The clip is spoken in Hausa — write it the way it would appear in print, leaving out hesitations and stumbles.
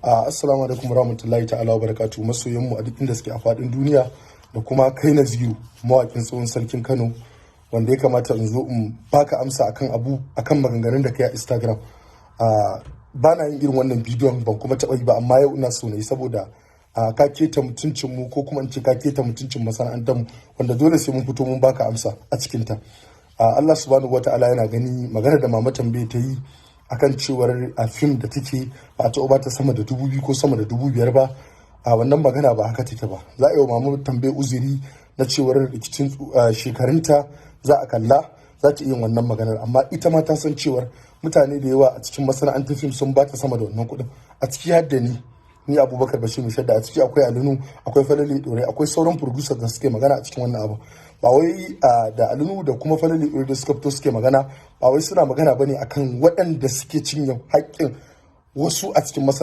Assalamu alaikum warahmatullahi ta'ala wa barakatuhu, masoyan mu a duk inda suke a faɗin duniya da kuma kai Naziru mawaƙin tsohon sarkin Kano, wanda ya kamata in zo in baka amsa akan maganganun da kai a Instagram. Ba na yin irin wannan bidiyon, ban kuma taɓa yi ba, amma yau ina so na yi saboda ka keta mutuncin mu, ko kuma in ce ka keta mutuncin masana'antar mu, wanda dole sai mun fito mun baka amsa a cikin ta. Allah subhanahu wata'ala yana gani magana da Mama Tambaye ta yi akan cewar a fim da take ba ta ba ta sama da 2,000 ko sama da 5,000 ba. Wannan magana ba haka take ba. Za a yi wa Mama Tambaye uzuri na cewar rikicin shekarunta za a kalla, za ta iya wannan maganar, amma ita ma ta san cewar mutane da yawa a cikin masana'antar fim sun ba ta sama da wannan kuɗin, a ciki har da ni Abubakar Bashir Shadda, a ciki akwai Alinu, akwai Falale Dore, akwai sauran producers da suke magana a cikin wannan abu. Ba wai da Alinu da kuma Falale Dore da suka fito suke magana, ba wai suna magana bane akan waɗanda suke cinye haƙƙin wasu a cikin masana'antar